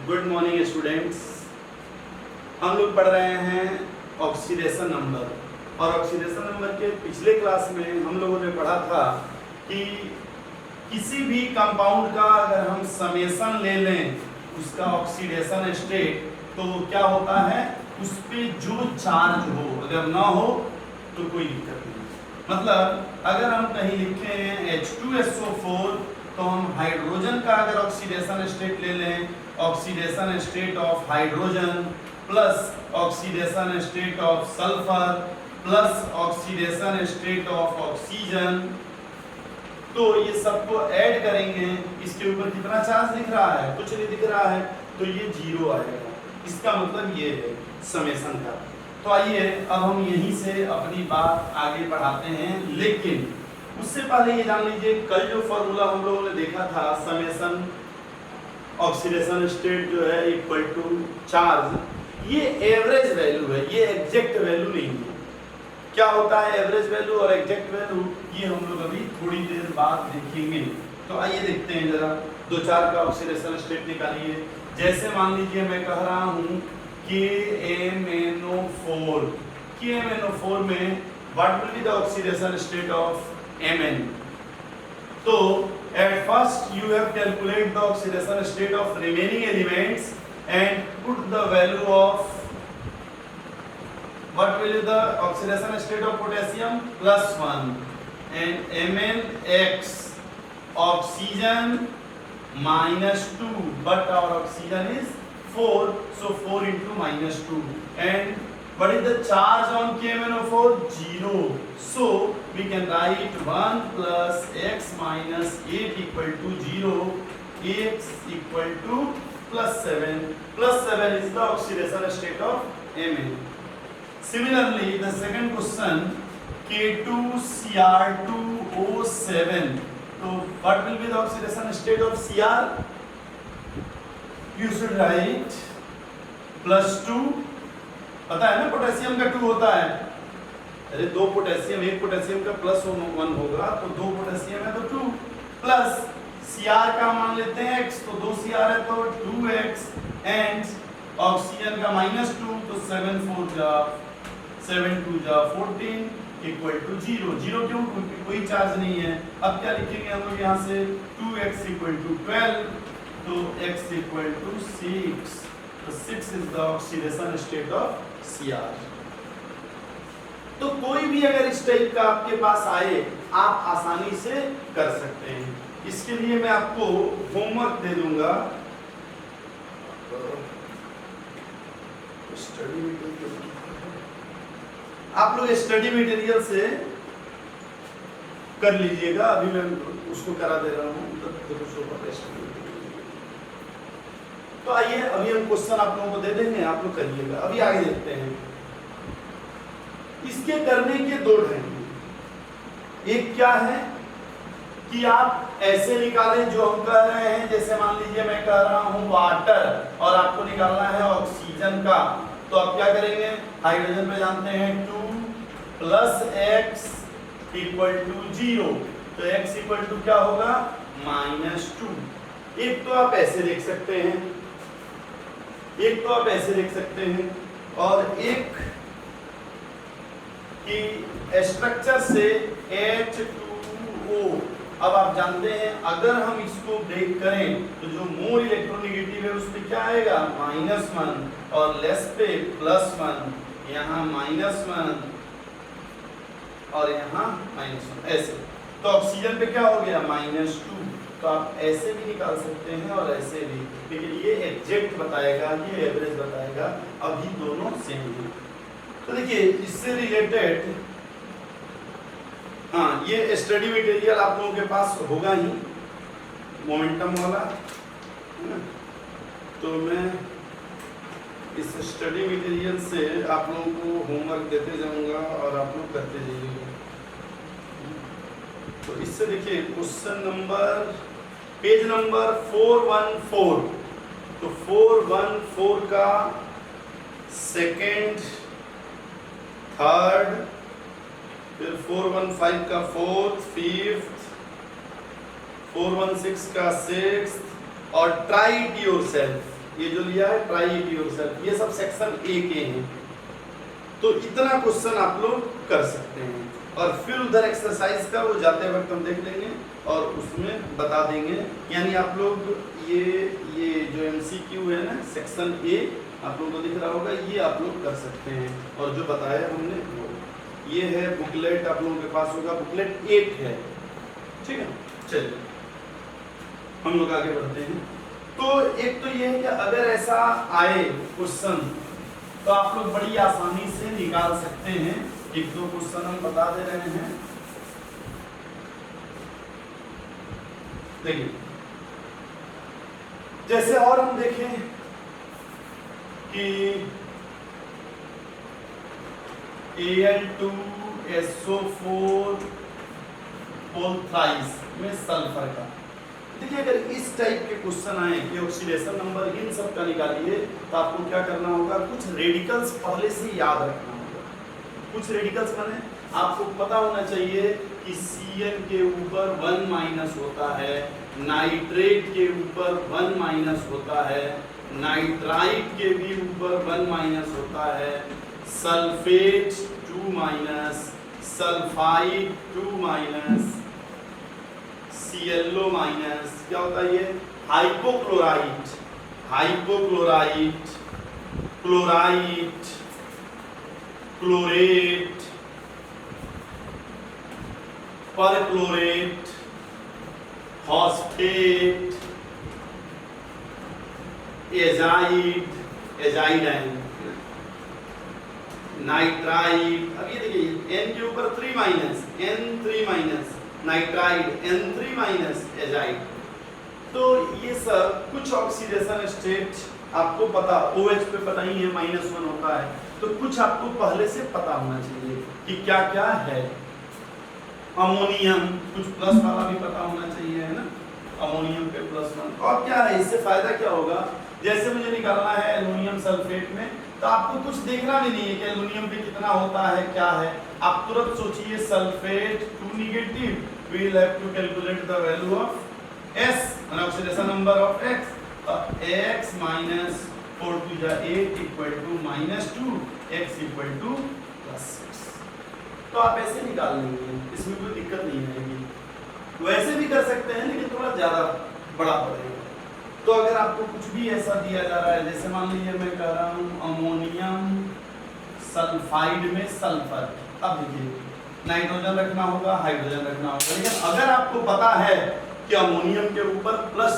Good morning students. हम लोग पढ़ रहे हैं ऑक्सीडेशन नंबर, और ऑक्सीडेशन नंबर के पिछले क्लास में हम लोगों ने पढ़ा था कि किसी भी कंपाउंड का अगर हम समेशन ले लें उसका ऑक्सीडेशन स्टेट, तो क्या होता है, उस पे जो चार्ज हो अगर ना हो तो कोई दिक्कत नहीं। मतलब अगर हम कहीं लिखे हैं H2SO4 तो हम हाइड्रोजन का अगर ऑक्सीडेशन स्टेट ले लें, oxidation state of hydrogen plus oxidation state of sulphur plus oxidation state of oxygen, तो ये सबको ऐड करेंगे। इसके ऊपर कितना चार्ज दिख रहा है, कुछ नहीं दिख रहा है, तो ये जीरो आएगा। इसका मतलब ये है समेशन का। तो आइए अब हम यहीं से अपनी बात आगे बढ़ाते हैं, लेकिन उससे पहले ये जान लीजिए कल जो फॉर्मूला हम लोगों ने देखा था, समेशन ऑक्सीडेशन स्टेट जो है इक्वल टू चार्ज, ये एवरेज वैल्यू है, ये एग्जैक्ट वैल्यू नहीं है। क्या होता है एवरेज वैल्यू और एग्जैक्ट वैल्यू, ये हम लोग अभी थोड़ी देर बाद देखेंगे। तो आइए देखते हैं जरा, दो चार का ऑक्सीडेशन स्टेट निकालिए। जैसे मान लीजिए मैं कह रहा हूँ KMnO4 में what will be the oxidation state of Mn। तो at first you have calculate the oxidation state of remaining elements and put the value of what will be the oxidation state of potassium +1 and MnX oxygen -2, but our oxygen is 4, so 4 into -2, and what is the charge on KMnO4? 0. So we can write 1 plus x minus 8 equal to 0, x equal to +7. +7 is the oxidation state of Mn. Similarly, the second question, K2Cr2O7. So what will be the oxidation state of Cr? You should write +2. पता है ना potassium का 2 होता है, अरे दो potassium, एक potassium का +1 होगा तो दो पोटेशियम है तो 2, प्लस Cr का मान लेते हैं x, तो 2 Cr है तो 2x, एंड ऑक्सीजन का -2, तो 7 2 जा 14 इक्वल टू 0। 0 क्यों, क्योंकि कोई चार्ज नहीं है। अब क्या लिखेंगे हम लोग यहाँ से, 2x इक्वल टू 12, तो x इक्वल टू 6, तो 6 is the oxidation state of Cr। तो कोई भी अगर इस टाइप का आपके पास आए, आप आसानी से कर सकते हैं। इसके लिए मैं आपको होमवर्क दे दूंगा, आप लोग स्टडी मटेरियल से कर लीजिएगा। अभी मैं उसको करा दे रहा हूँ, तो आइए अभी हम क्वेश्चन आप लोगों को दे देंगे, आप लोग करिएगा। अभी आगे देखते हैं। इसके करने के दो ढंग, एक क्या है कि आप ऐसे निकालें जो हम कह रहे हैं, जैसे मान लीजिए मैं कह रहा हूं वाटर और आपको निकालना है ऑक्सीजन का, तो आप क्या करेंगे, हाइड्रोजन पे जानते हैं 2 + x इक्वल टू 0, तो x इक्वल टू क्या होगा, -2। एक तो आप ऐसे देख सकते हैं, एक तो आप ऐसे देख सकते हैं, और एक कि स्ट्रक्चर से H2O। अब आप जानते हैं अगर हम इसको ब्रेक करें तो जो मोर इलेक्ट्रोनेगेटिव है उस पे क्या आएगा, -1, और लेस पे +1, यहाँ -1 और यहाँ -1, ऐसे। तो ऑक्सीजन पे क्या हो गया, -2। तो आप ऐसे भी निकाल सकते हैं और ऐसे भी, लेकिन ये एग्जैक्ट बताएगा, ये एवरेज बताएगा, अभी दोनों सेम है। तो देखिए इससे रिलेटेड, हाँ ये स्टडी मटेरियल आप लोगों के पास होगा ही, मोमेंटम वाला है ना। तो मैं इस स्टडी मटेरियल से आप लोगों को होमवर्क देते जाऊंगा और आप लोग करते जाइएगा। तो इससे देखिए क्वेश्चन नंबर, पेज नंबर 414, तो 414 का सेकेंड, थर्ड, फिर 415 का 4th, 5th, 416 का 6th, और ट्राई इट योरसेल्फ। ये जो लिया है ट्राई इट योरसेल्फ, ये सब सेक्शन ए के हैं। तो इतना क्वेश्चन आप लोग कर सकते हैं और फिर उधर एक्सरसाइज का वो जाते वक्त हम देख लेंगे और उसमें बता देंगे। यानी आप लोग ये जो एमसीक्यू है ना सेक्शन ए आप लोगों को दिख रहा होगा, ये आप लोग कर सकते हैं। और जो बताया हमने वो ये है बुकलेट, आप लोगों के पास होगा बुकलेट 8 है, ठीक है। चलिए हम लोग आगे बढ़ते हैं। तो एक तो ये है कि अगर ऐसा आए क्वेश्चन तो आप लोग बड़ी आसानी से निकाल सकते हैं। एक दो क्वेश्चन हम बता दे रहे हैं, देखिए जैसे और हम देखें कि Al2SO4 थ्राइस में सल्फर का, देखिए अगर इस टाइप के क्वेश्चन आए कि ऑक्सीडेशन नंबर इन सब का निकालिए तो आपको क्या करना होगा, कुछ रेडिकल्स पहले से याद रखना होगा। कुछ रेडिकल्स माने आपको पता होना चाहिए कि Cn के ऊपर 1 माइनस होता है, नाइट्रेट के ऊपर 1 माइनस होता है, नाइट्राइट के भी ऊपर 1 माइनस होता है, sulphate 2 minus, sulphide 2 minus, ClO minus, क्या होता है ये hypochlorite, hypochlorite, chlorite, chlorate, perchlorate, phosphate, azide, एजाइडाइन, नाइट्राइड। अब ये देखिए N के ऊपर 3 minus, N3 minus, nitride N3 minus, azide. तो ये सब कुछ ऑक्सीडेशन स्टेट आपको पता, OH पे पता ही है -1 होता है, तो कुछ आपको पहले से पता होना चाहिए कि क्या क्या है। अमोनियम कुछ प्लस वाला भी पता होना चाहिए, है ना, अमोनियम पे +1। और क्या है, इससे फायदा क्या होगा, जैसे मुझे निकालना है एल्युमिनियम सल्फेट में, तो आपको कुछ देखना भी नहीं है कि एल्युमिनियम पे कितना होता है, क्या है। आप तुरंत सोचिए sulphate 2 negative, we will have to calculate the value of S, an oxidation number of X, X minus 4 to the 8 equal to -2, X equal to +6। तो आप ऐसे निकाल लेंगे, इसमें कोई दिक्कत नहीं आएगी। वैसे भी कर सकते हैं लेकिन थोड़ा ज़्यादा बड़ा पड़ेगा। तो अगर आपको कुछ भी ऐसा दिया जा रहा है, जैसे मान लीजिए मैं कह रहा हूँ अमोनियम सल्फाइड में सल्फर, अब देखिए नाइट्रोजन रखना होगा, हाइड्रोजन रखना होगा, लेकिन अगर आपको पता है कि अमोनियम के ऊपर प्लस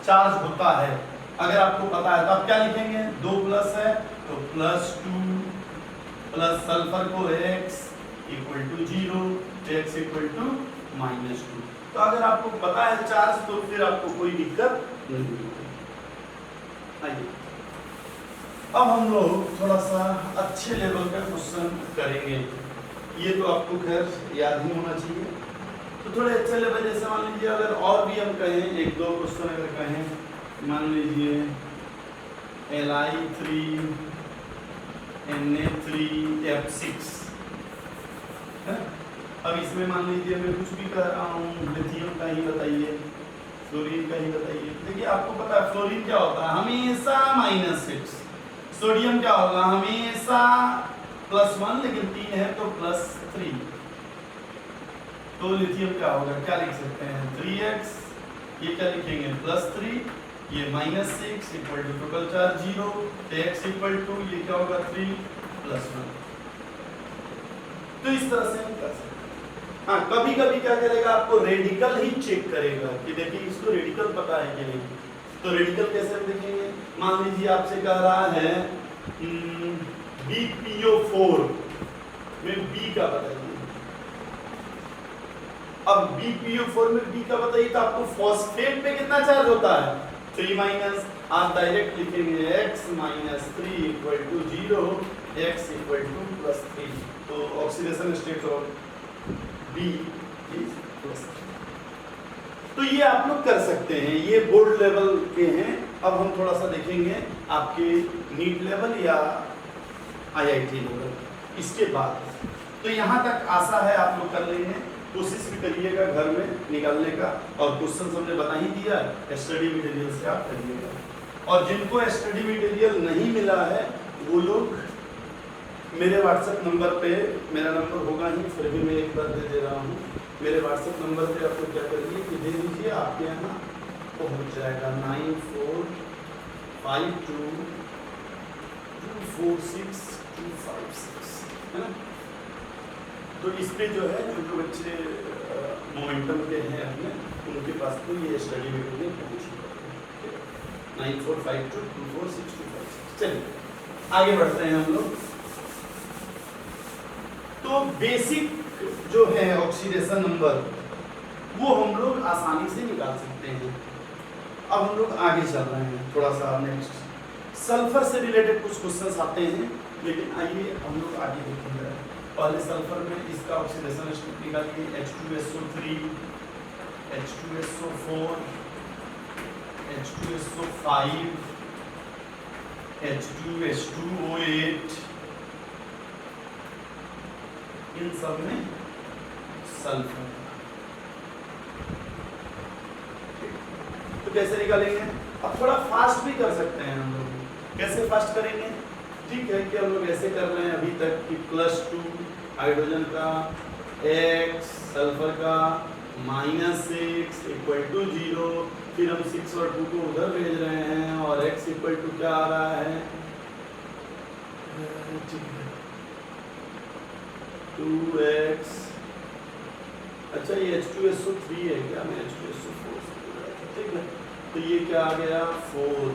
चार्ज होता है, अगर आपको पता है तो आप क्या लिखेंगे, 2 प्लस है तो +2 प्लस सल्फर को X equal to 0, X equal to -2। तो अगर आपको पता है चार्ज तो फिर आपको कोई दिक्कत नहीं होगी। आइए अब हम लोग थोड़ा सा अच्छे लेवल का क्वेश्चन करेंगे। ये तो आपको खैर याद ही होना चाहिए। तो थोड़े अच्छे लेवल, जैसे मान लीजिए अगर और भी हम कहें, एक दो क्वेश्चन अगर कहें, मान लीजिए Li3Na3F6 है? अब इसमें मान लीजिए मैं कुछ भी कह रहा हूँ, लिथियम का ही बताइए, फ्लोरीन का ही बताइए। देखिए आपको पता है फ्लोरीन क्या होता है, हमेशा -6, सोडियम क्या होगा, हमेशा +1, लेकिन 3 है तो +3। तो लिथियम क्या होगा, क्या लिख सकते हैं 3x, ये क्या लिखेंगे +3, ये -6 equal to total charge 0, x equal to ये क्या होगा 3 + 1। तो इस तरह से हम कर सकते हैं। हाँ, कभी कभी क्या करेगा, आपको रेडिकल ही चेक करेगा कि देखिए इसको रेडिकल पता है कि नहीं। तो रेडिकल कैसे हम देखेंगे, मान लीजिए आपसे कह रहा है BPO4 में B का बताइए। अब BPO4 में B का बताइए तो आपको फॉस्फेट पे कितना चार्ज होता है 3-, आप डायरेक्ट लिखेंगे x -3 equal to 0, x equal to +3। तो oxidation state of B is +3। तो ये आप लोग कर सकते हैं, ये बोर्ड लेवल के हैं। अब हम थोड़ा सा देखेंगे आपके नीट लेवल या IIT लेवल, इसके बाद। तो यहाँ तक आशा है आप लोग कर लेंगे, कोशिश भी करिएगा घर में निकालने का, और क्वेश्चन हमने बता ही दिया, स्टडी मटेरियल से आप करिएगा। और जिनको स्टडी मटेरियल नहीं मिला है वो लोग मेरे व्हाट्सएप नंबर पे, मेरा नंबर होगा ही, फिर भी मैं एक बार दे दे रहा हूँ, मेरे व्हाट्सएप नंबर पे आपको क्या करिए कि दे दीजिए, आपके यहाँ पहुँच जाएगा 9452462556, है ना। तो इस पे जो है जो बच्चे मोमेंटम के हैं अपने, उनके पास तो ये स्टडी मटेरियल पहुँच जाएगा। 9452246256। चलिए आगे बढ़ते हैं हम लोग। तो बेसिक जो है ऑक्सीडेशन नंबर वो हम लोग आसानी से निकाल सकते हैं। अब हम लोग आगे चल रहे हैं थोड़ा सा, नेक्स्ट सल्फर से रिलेटेड कुछ क्वेश्चंस आते हैं, लेकिन आइए हम लोग आगे देखेंगे। पहले सल्फर में इसका ऑक्सीडेशन स्टेट निकालिए, H2SO3, H2SO4, H2SO5, H2H2O8, इन सब में सल्फर। तो कैसे निकालेंगे? अब थोड़ा फास्ट भी कर सकते हैं हम लोग। कैसे फास्ट करेंगे? ठीक है कि हम लोग ऐसे कर रहे हैं अभी तक कि +2 हाइड्रोजन का, x सल्फर का -6 = 0, फिर हम 6 और 2 को उधर भेज रहे हैं और x = क्या आ रहा है, 2x। अच्छा ये H2SO3 है क्या, मैं H2SO4 से बोल रहा था, ठीक है। तो ये क्या आ गया 4,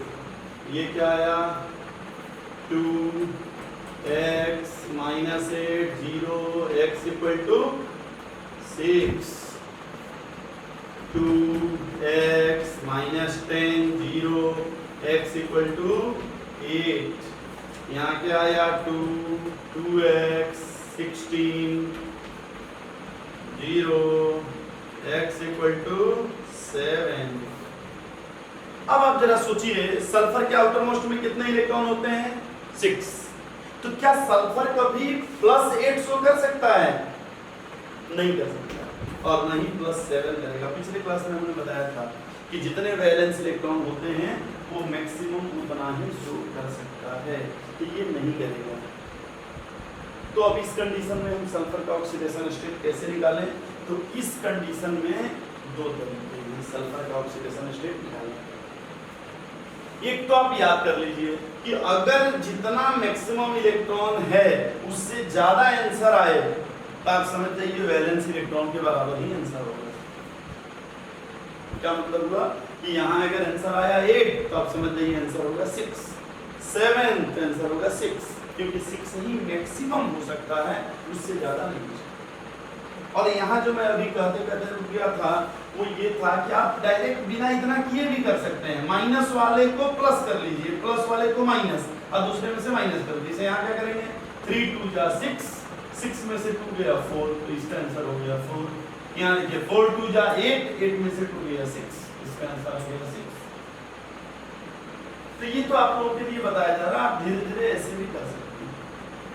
ये क्या आया 2x -8 0 x = 6, 2x -10 0 x = 8, यहाँ क्या आया 2x 16 0 x = 7। अब आप जरा सोचिए सल्फर के आउटरमोस्ट में कितने इलेक्ट्रॉन होते हैं 6, तो क्या सल्फर कभी +8 शो कर सकता है? नहीं कर सकता, और नहीं +7 करेगा। पिछले क्लास में हमने बताया था कि जितने वैलेंस इलेक्ट्रॉन होते हैं वो मैक्सिमम उतना ही शो कर सकता है, तो ये नहीं करेगा। तो अब इस कंडीशन में हम सल्फर का ऑक्सीडेशन स्टेट कैसे निकालें? तो इस कंडीशन में दो तरीके हैं सल्फर का ऑक्सीडेशन स्टेट निकालने। एक तो आप याद कर लीजिए कि अगर जितना मैक्सिमम इलेक्ट्रॉन है उससे ज्यादा आंसर आए तो आप समझ जाइए वैलेंस इलेक्ट्रॉन के बराबर ही आंसर होगा। क्या मतलब हुआ कि यहाँ अगर आंसर आया 8 तो आप समझ जाइए आंसर होगा 6, 7 तो आंसर होगा 6, क्योंकि 6 ही मैक्सिमम हो सकता है, उससे ज्यादा नहीं हो सकता। और यहाँ जो मैं अभी कहते रुक गया था वो ये था कि आप डायरेक्ट बिना इतना किए भी कर सकते हैं। माइनस वाले को प्लस कर लीजिए, प्लस वाले को माइनस, और दूसरे में से माइनस कर लीजिए। यहाँ क्या करेंगे 3 2 जा 6, 6 में से 2 गया 4, तो इसका आंसर हो गया 4। यहाँ देखिए 4 2 जा 8, 8 में से 2 गया 6, इसका आंसर हो गया 6। तो ये तो आप लोगों के लिए बताया जा रहा है, आप धीरे धीरे ऐसे भी कर सकते हैं।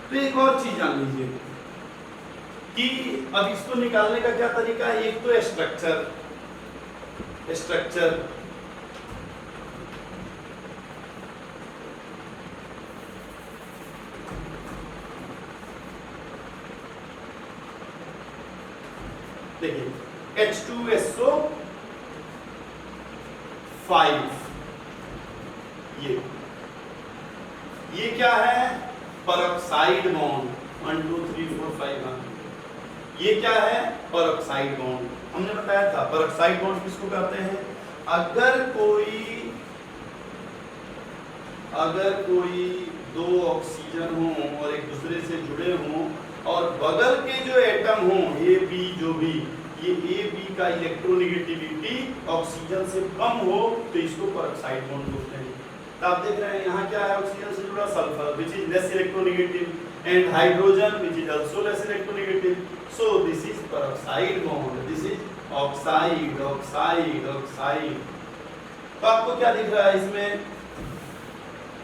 तो एक और चीज जान लीजिए कि अब इसको निकालने का क्या तरीका है। एक तो स्ट्रक्चर देखिए H2SO5, ये क्या है परऑक्साइड बॉन्ड, 1 2 3 4 5 1। ये क्या है परऑक्साइड बॉन्ड। हमने बताया था परऑक्साइड बॉन्ड किसको कहते हैं? अगर कोई दो ऑक्सीजन हो और एक दूसरे से जुड़े हों और बगल के जो एटम हो ए बी, जो भी ये ए बी का इलेक्ट्रोनेगेटिविटी ऑक्सीजन से कम हो तो इसको परऑक्साइड बॉन्ड बोलते हैं। तो आप देख रहे हैं यहाँ क्या है, ऑक्सीजन से जुड़ा sulphur which is less electronegative and hydrogen which is also less electronegative, so this is peroxide bond, this is oxide। तो आपको क्या दिख रहा है इसमें,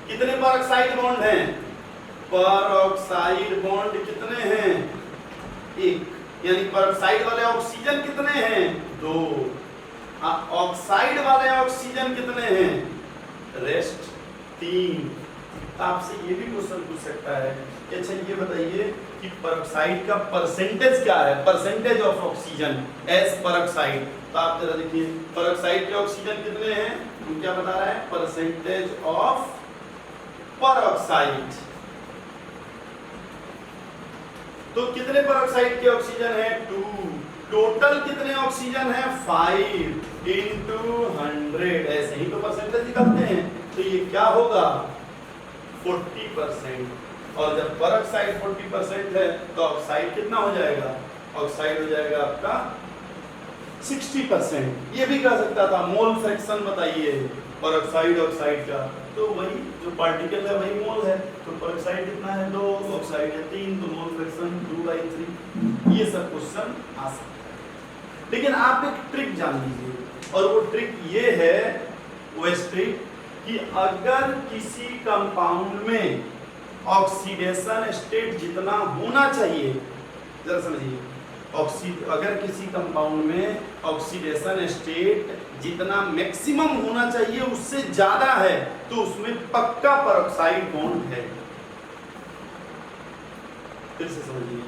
कितने peroxide bond हैं? peroxide bond कितने हैं? 1, यानी peroxide वाले ऑक्सीजन कितने हैं? 2। ऑक्साइड वाले ऑक्सीजन कितने हैं? रेस्ट 3। आपसे ये भी क्वेश्चन पूछ सकता है कि अच्छा ये बताइए कि पेरोक्साइड का परसेंटेज क्या है, percentage of oxygen as peroxide. तो आप जरा देखिए पेरोक्साइड के ऑक्सीजन कितने हैं, हम क्या बता रहा है, परसेंटेज ऑफ पेरोक्साइड। तो कितने पेरोक्साइड के ऑक्सीजन है 2, टोटल कितने ऑक्सीजन है 5 into 100, ऐसे ही तो परसेंटेज निकालते हैं। तो ये क्या होगा 40%, और जब पेरोक्साइड 40% है तो ऑक्साइड कितना हो जाएगा, ऑक्साइड हो जाएगा आपका 60%। ये भी कह सकता था मोल फ्रैक्शन बताइए पेरोक्साइड ऑक्साइड का, तो वही जो पार्टिकल है वही मोल है। तो पेरोक्साइड कितना है 2, ऑक्साइड है 3, तो मोल फ्रैक्शन 2/3। ये सब क्वेश्चन आ सकता है। लेकिन आप एक ट्रिक जान लीजिए, और वो ट्रिक ये है, वो ट्रिक कि अगर किसी कंपाउंड में ऑक्सीडेशन स्टेट जितना होना चाहिए, जरा समझिए, अगर किसी कंपाउंड में ऑक्सीडेशन स्टेट जितना मैक्सिमम होना चाहिए उससे ज्यादा है तो उसमें पक्का पेरोक्साइड बॉन्ड है। फिर से समझिए,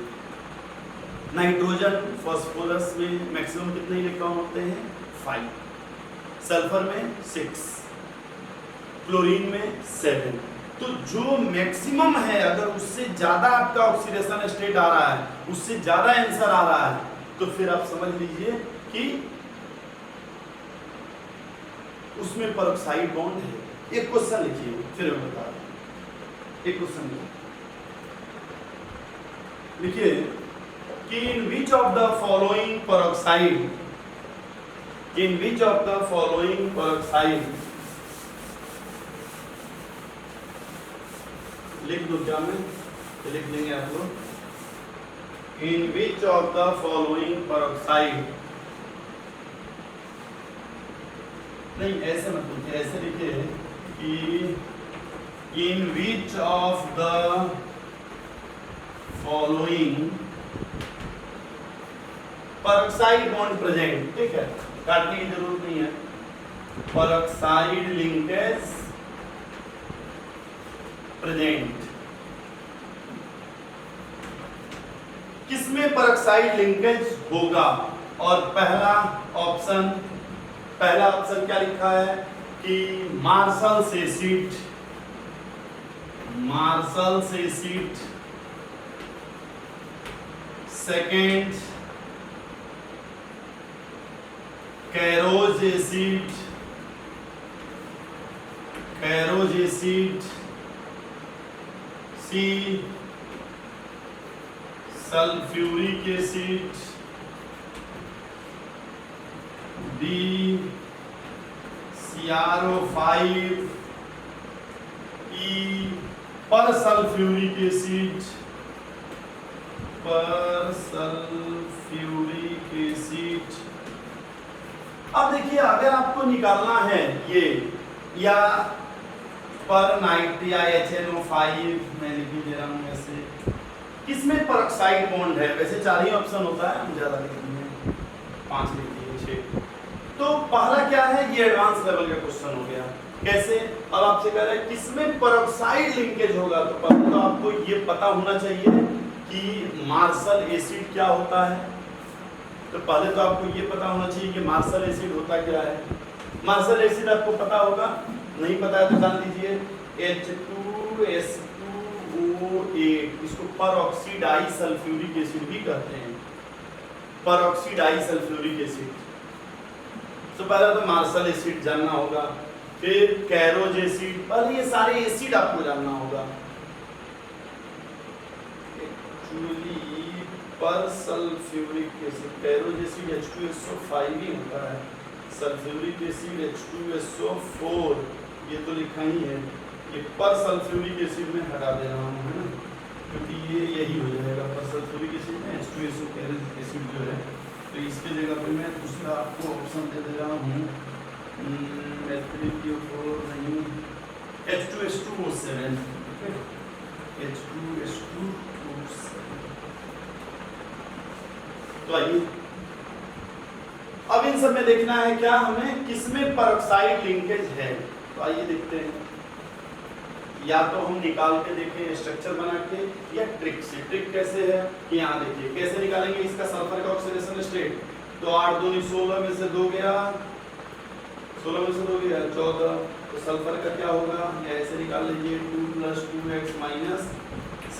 नाइट्रोजन फास्फोरस में मैक्सिमम कितने इलेक्ट्रॉन होते हैं 5, सल्फर में 6, क्लोरीन में 7। तो जो मैक्सिमम है अगर उससे ज्यादा आपका ऑक्सीडेशन स्टेट आ रहा है, उससे ज्यादा आंसर आ रहा है, तो फिर आप समझ लीजिए कि उसमें पेरोक्साइड बॉन्ड है। एक क्वेश्चन लिखिए फिर मैं बता रहा हूं। एक क्वेश्चन लिखिए कि in which of the following peroxide, in which of the following peroxide, लिख दो क्या मैं, तो लिख देंगे आप लोग, in which of the following peroxide, नहीं ऐसे मत लिखिए, ऐसे लिखिए कि in which of the following peroxide bond present, ठीक है, काटने की जरूरत नहीं है, पेरोक्साइड लिंकेज प्रेजेंट, किसमें पेरोक्साइड लिंकेज होगा। और पहला ऑप्शन क्या लिखा है कि Marshall's acid, marshals acid, second Caro's acid, Caro's acid, C sulphuric acid, D CrO5, E persulphuric acid, persulphuric acid. अब देखिए अगर आपको निकालना है ये, या पर नाइट या HNO5 मैं लिख दे रहा हूँ ऐसे, किसमें पेरोक्साइड बॉन्ड है। वैसे 4 ही ऑप्शन होता है, हम ज्यादा लिख दिए 5 लिख दिए 6। तो पहला क्या है, ये एडवांस लेवल का क्वेश्चन हो गया। कैसे, अब आपसे कह रहे हैं किसमें पेरोक्साइड लिंकेज होगा, तो पहले तो आपको ये पता होना चाहिए कि मार्शल एसिड क्या होता है। तो पहले तो आपको ये पता होना चाहिए कि मार्शल एसिड होता क्या है। मार्शल एसिड आपको पता होगा, नहीं पता है तो जान लीजिए H2S O8, इसको परऑक्सीडाई सल्फ्यूरिक एसिड भी कहते हैं, परऑक्सीडाई सल्फ्यूरिक एसिड। तो पहले तो मार्शल एसिड जानना होगा, फिर कैरोज एसिड, पहले ये सारे एसिड आपको जानना होगा। एक्चुअली पर sulphuric acid, Caro's acid H2SO5 ही होता है, सल्फ्यूरिक एसिड H2SO4, ये तो लिखा ही है। ये पर सल्फ्यूरिक एसिड में हटा दे रहा हूँ, है ना, क्योंकि ये यही हो जाएगा पर सल्फ्यूरिक एसिड में H2SO कैरोज एसिड जो है। तो इसके जगह पे मैं दूसरा आपको ऑप्शन दे दे रहा हूँ, H3PO4 नहीं, H2S2O7, H2S2O7। तो आइए अब इन सब में देखना है क्या हमें, किसमें पेरोक्साइड लिंकेज है। तो आइए देखते हैं, या तो हम निकाल के देखें स्ट्रक्चर बना के, या ट्रिक से। ट्रिक कैसे है कि यहाँ देखिए कैसे निकालेंगे इसका सल्फर का ऑक्सीडेशन स्टेट। तो 8 दूनी 16 में से 2 गया, 16 में से 2 गया 14, तो सल्फर का क्या होगा, या ऐसे निकाल लीजिए 2 + 2x - 16 =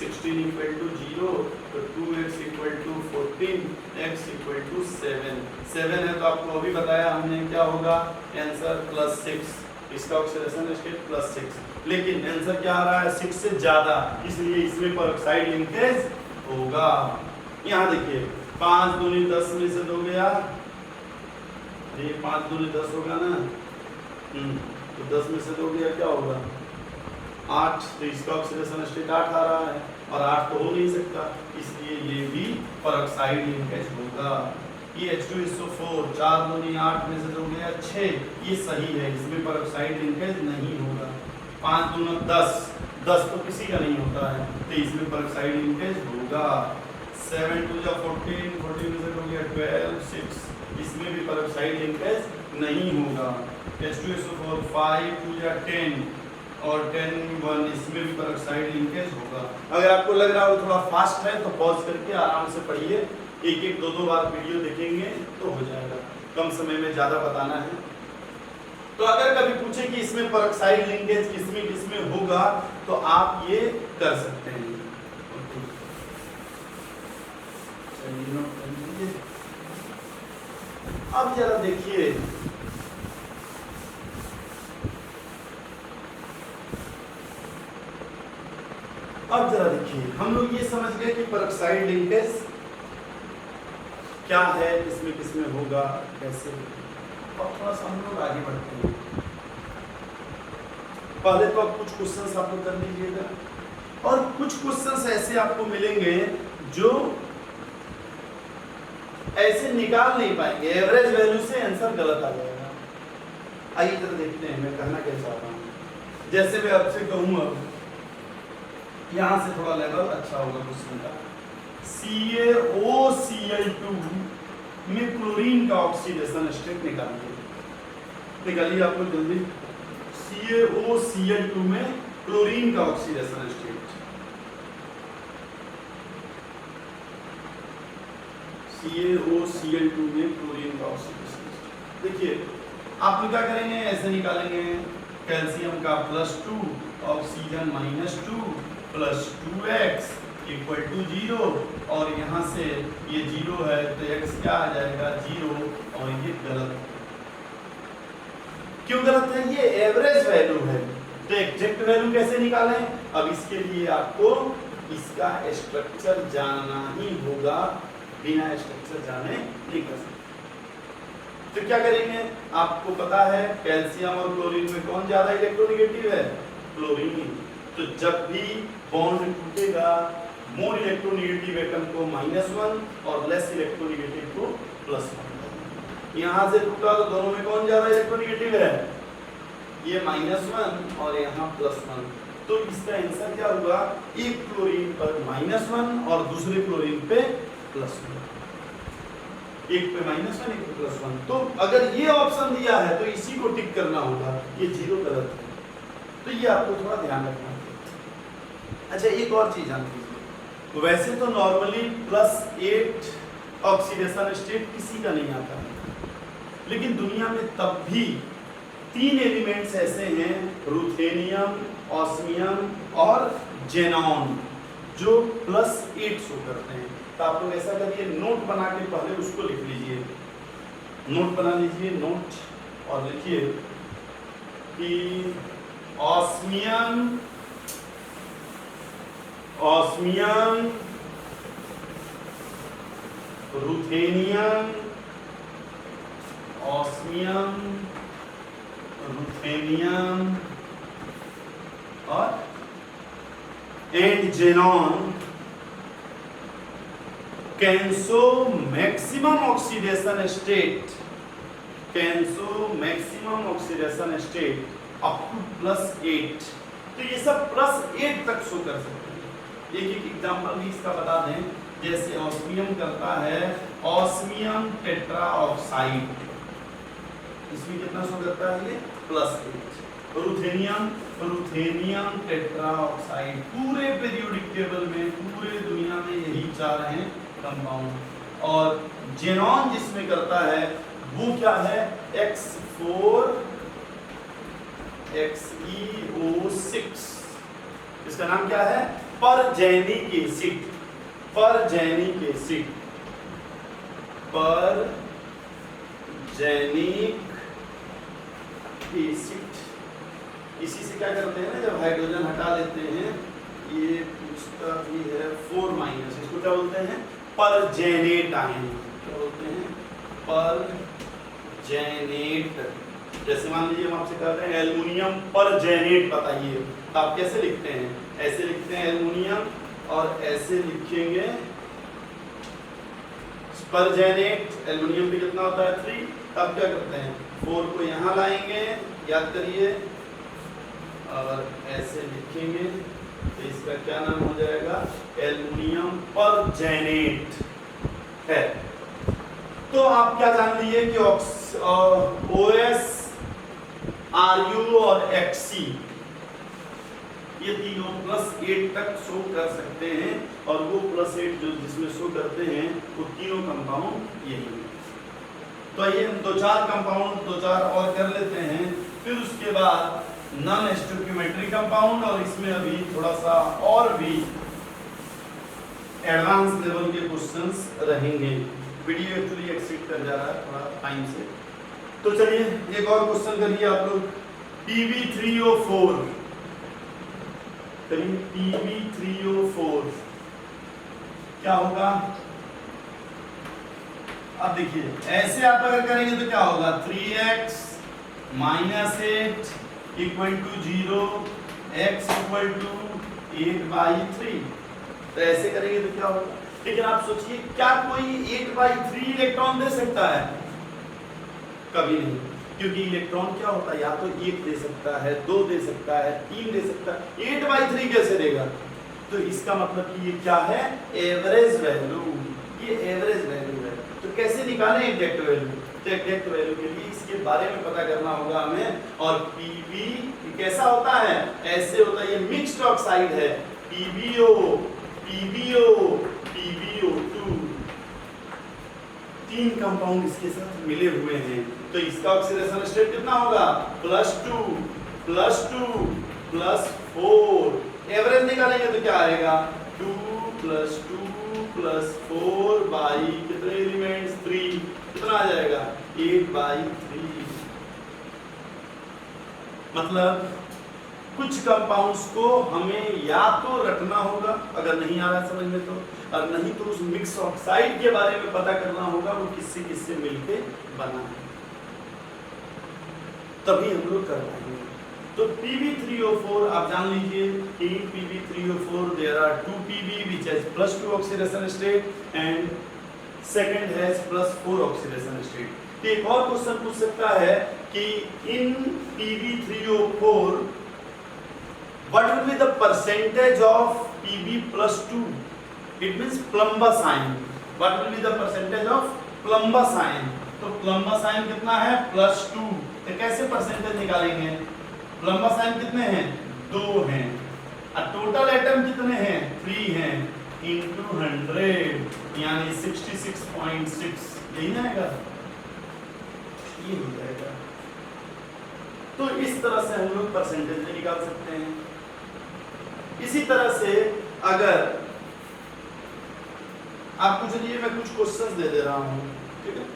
0, तो 2x = 14, x = 7। 7 है तो आपको अभी बताया हमने क्या होगा आंसर +6, इसका ऑक्सीडेशन स्टेट +6। लेकिन आंसर क्या आ रहा है 6 से ज्यादा, इसलिए इसमें पेरोक्साइड लिंकेज होगा। यहाँ देखिए 5 दूनी 10 में से 2 गया, ये 5 दूनी 10 होगा ना, तो 10 में से 2 गया क्या होगा 8, तो इसका ऑक्सीडेशन स्टेट 8 आ रहा है, और 8 तो हो नहीं सकता, इसलिए ये भी पेरोक्साइड लिंकेज होगा। ये H2SO4 4 दूनी 8 में से 2 गया 6, ये सही है, इसमें पेरोक्साइड लिंकेज नहीं होगा। 5 दूना 10, 10 तो किसी का नहीं होता है, तो इसमें पेरोक्साइड लिंकेज होगा। 7 × 2 = 14, 14 में से 2 गया 12, 6, इसमें भी पेरोक्साइड लिंकेज नहीं होगा। H2SO4 5 × 2 = 10 और 10 1, इसमें भी पेरोक्साइड लिंकेज होगा। अगर आपको लग रहा हो थोड़ा फास्ट है तो पॉज करके आराम से पढ़िए, एक एक दो बार वीडियो देखेंगे तो हो जाएगा, कम समय में ज़्यादा बताना है। तो अगर कभी पूछे कि इसमें पेरोक्साइड लिंकेज किसमें किसमें होगा तो आप ये कर सकते हैं। अब जरा देखिए, हम लोग ये समझ गए कि पेरोक्साइड लिंकेज क्या है, किसमें किसमें होगा, कैसे। और थोड़ा सा हम लोग आगे बढ़ते हैं। पहले तो आप कुछ क्वेश्चंस आप लोग कर लीजिएगा, और कुछ क्वेश्चंस ऐसे आपको मिलेंगे जो ऐसे निकाल नहीं पाएंगे, एवरेज वैल्यू से आंसर गलत आ जाएगा। आइए जरा देखते हैं मैं कहना क्या चाहता हूँ। जैसे मैं आपसे कहूँगा, यहाँ से थोड़ा लेवल अच्छा होगा क्वेश्चन का। CaOCl2 में क्लोरीन का ऑक्सीडेशन स्टेट निकालिए आप लोग जल्दी। CaOCl2 में क्लोरीन का ऑक्सीडेशन स्टेट, CaOCl2 में क्लोरीन का ऑक्सीडेशन स्टेट। देखिए आप लोग क्या करेंगे, ऐसे निकालेंगे, कैल्शियम का +2, ऑक्सीजन -2 + 2x = 0, और यहाँ से ये 0 है तो x क्या आ जाएगा 0, और ये गलत है। क्यों गलत है, ये एवरेज वैल्यू है, तो एग्जैक्ट वैल्यू कैसे निकालें। अब इसके लिए आपको इसका स्ट्रक्चर जानना ही होगा, बिना स्ट्रक्चर जाने नहीं कर सकते। तो क्या करेंगे, आपको पता है कैल्शियम और क्लोरीन में कौन ज्यादा इलेक्ट्रोनेगेटिव है, क्लोरीन। तो जब भी बॉन्ड टूटेगा, मोर इलेक्ट्रोनेगेटिव एटम को -1 और लेस इलेक्ट्रोनेगेटिव को +1। यहाँ से टूटा तो दोनों में कौन ज्यादा इलेक्ट्रोनेगेटिव है, ये -1 और यहाँ +1। तो इसका आंसर क्या होगा, एक क्लोरीन पर -1 और दूसरे क्लोरीन पे +1, एक पे -1 एक पे +1। तो अगर ये ऑप्शन दिया है तो इसी को टिक करना होगा, ये 0 गलत है, तो ये आपको थोड़ा ध्यान रखना है। अच्छा एक और चीज जान लीजिए, वैसे तो नॉर्मली +8 ऑक्सीडेशन स्टेट किसी का नहीं आता है, लेकिन दुनिया में तब भी 3 एलिमेंट्स ऐसे हैं, रुथेनियम, ऑस्मियम और जेनॉन, जो +8 शो करते हैं। तो आप लोग ऐसा करिए, नोट बना के पहले उसको लिख लीजिए, नोट बना लीजिए, नोट, और लिखिए कि ऑस्मियम, रुथेनियम, ऑस्मियम, रुथेनियम और and xenon can show maximum oxidation state, up to +8। तो ये सब +8 तक शो कर सकते हैं। एक एग्जांपल भी इसका बता दें, जैसे ऑस्मियम करता है ऑस्मियम टेट्राऑक्साइड, इसमें कितना शो करता है, ये +8। Ruthenium ruthenium tetroxide. पूरे पीरियोडिक टेबल में पूरे दुनिया में यही 4 हैं कंपाउंड। और जेनॉन जिसमें करता है वो क्या है, X4 XeO6। इसका नाम क्या है, परजेनिक एसिड। परजेनिक एसिड, परजेनिक एसिड। इसी से क्या करते हैं ना, जब हाइड्रोजन हटा लेते हैं, ये उसका भी है 4-, इसको क्या बोलते हैं, परजेनेट आयन। क्या बोलते हैं, परजेनेट। जैसे मान लीजिए हम आपसे कहते हैं एल्युमिनियम परजेनेट बताइए, तो आप कैसे लिखते हैं, ऐसे लिखते हैं एल्युमिनियम, और ऐसे लिखेंगे परजेनेट। एल्युमिनियम भी कितना होता है, 3। तब क्या करते हैं, 4 को यहाँ लाएंगे, याद करिए, और ऐसे लिखेंगे, तो इसका क्या नाम हो जाएगा, एल्युमिनियम परजेनेट है। तो आप क्या जान लीजिए कि OS, RU और XC ये तीनों +8 तक शो कर सकते हैं, और वो +8 जो जिसमें शो करते हैं वो तीनों कंपाउंड यही है। तो ये हम 2-4 कंपाउंड 2-4 और कर लेते हैं, फिर उसके बाद नॉन स्टोइकियोमेट्री कंपाउंड, और इसमें अभी थोड़ा सा और भी एडवांस लेवल के क्वेश्चंस रहेंगे। वीडियो एक्चुअली एक्सीड कर जा रहा है थोड़ा टाइम से, तो चलिए एक और क्वेश्चन करिए आप लोग। Pb3O4 करिए, Pb3O4 क्या होगा। अब देखिए ऐसे आप अगर करेंगे तो क्या होगा, 3x - 8 = 0, x = 8/3। तो ऐसे करेंगे तो क्या होगा। लेकिन आप सोचिए, क्या कोई 8/3 इलेक्ट्रॉन दे सकता है, कभी नहीं, क्योंकि इलेक्ट्रॉन क्या होता है, या तो 1 दे सकता है, 2 दे सकता है, 3 दे सकता है, 8/3 कैसे देगा। तो इसका मतलब कि ये क्या है, एवरेज वैल्यू। ये एवरेज वैल्यू है। तो कैसे निकालें एग्जैक्ट वैल्यू, तो एग्जैक्ट वैल्यू के लिए इसके बारे में पता करना होगा हमें। और Pb कैसा होता है, ऐसे होता है, ये मिक्स्ड ऑक्साइड है, PbO PbO PbO2, 3 कंपाउंड इसके साथ मिले हुए हैं। तो इसका ऑक्सीडेशन स्टेट कितना होगा, +2 +2 +4। एवरेज निकालेंगे तो क्या आएगा, 2 + 2 + 4 बाई कितने एलिमेंट्स, 3, कितना आ जाएगा, 8/3। मतलब कुछ कंपाउंड्स को हमें या तो रखना होगा, अगर नहीं आ रहा समझ में तो, और नहीं तो उस मिक्स ऑक्साइड के बारे में पता करना होगा वो किससे किससे मिलके बना है, तभी हम लोग कर पाएंगे। तो Pb3O4 आप जान लीजिए, in Pb3O4 there are 2 Pb which has +2 oxidation state and second has +4 oxidation state। तो एक और क्वेश्चन पूछ सकता है कि in Pb3O4 what will be the percentage of Pb +2? It means plumbous ion. What will be the percentage of plumbous ion? तो plumbous ion कितना है, +2। तो कैसे परसेंटेज निकालेंगे, plumbous ion कितने हैं, 2 हैं, और टोटल एटम कितने हैं, 3 हैं, into 100 यानी 66.6, यही ना आएगा, ये हो जाएगा। तो इस तरह से हम लोग परसेंटेज में निकाल सकते हैं। इसी तरह से अगर आपको, चलिए मैं कुछ क्वेश्चंस दे दे रहा हूँ, ठीक है,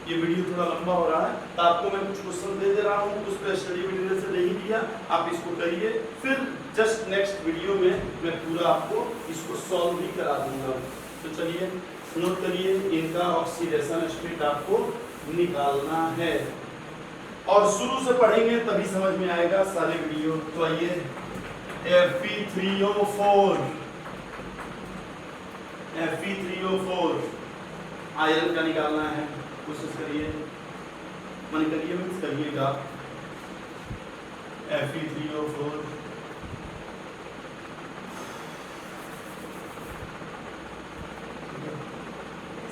ये वीडियो थोड़ा लंबा हो रहा है, तो आपको मैं कुछ क्वेश्चन दे दे रहा हूँ, उस पर स्टडी मटेरियल से नहीं दिया, आप इसको करिए, फिर जस्ट नेक्स्ट वीडियो में मैं पूरा आपको इसको सॉल्व भी करा दूंगा। तो चलिए नोट करिए, इनका ऑक्सीडेशन स्टेट आपको निकालना है, और शुरू से पढ़ेंगे तभी समझ में आएगा सारे वीडियो। तो आइए, Fe3O4 आयरन का निकालना है, कोशिश करिए, मन करिए, मीन्स करिएगा। Fe3O4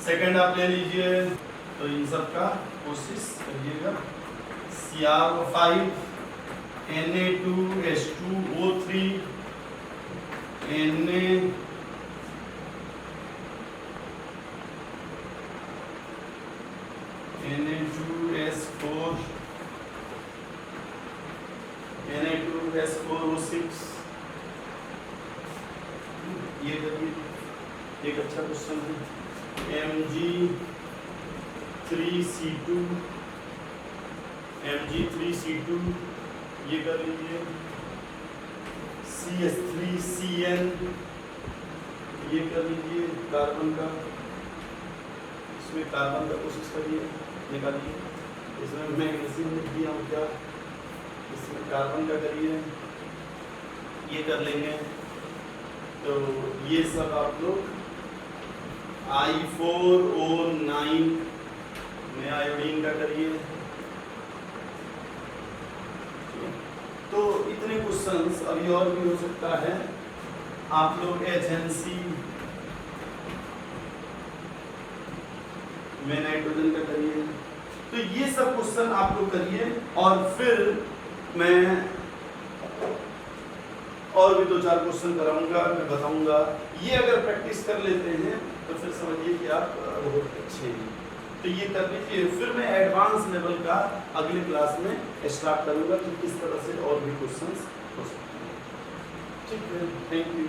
सेकंड आप ले लीजिए, तो इन सब का कोशिश करिएगा। CrO5 Na2H2O3 Na2S4 Na2S4O6 ये करिए, एक अच्छा क्वेश्चन है। Mg3C2 ये कर लीजिए। CH3CN ये कर लीजिए, कार्बन का, इसमें कार्बन का कोशिश करिए, निकालिए। इसमें मैग्नीशियम लिख दिया हूँ क्या, इसमें कार्बन का करिए, ये कर लेंगे। तो ये सब आप लोग I4O9 में आयोडीन का करिए। तो इतने क्वेश्चंस अभी और भी हो सकता है। आप लोग HNC में नाइट्रोजन का करिए। तो ये सब क्वेश्चन आप लोग करिए और फिर मैं और भी 2-4 क्वेश्चन कराऊंगा, मैं बताऊंगा। ये अगर प्रैक्टिस कर लेते हैं तो फिर समझिए कि आप बहुत अच्छे हैं। तो ये कर लीजिए, फिर मैं एडवांस लेवल का अगले क्लास में स्टार्ट करूंगा कि किस तरह से और भी क्वेश्चंस हो सकते हैं। ठीक है, थैंक यू।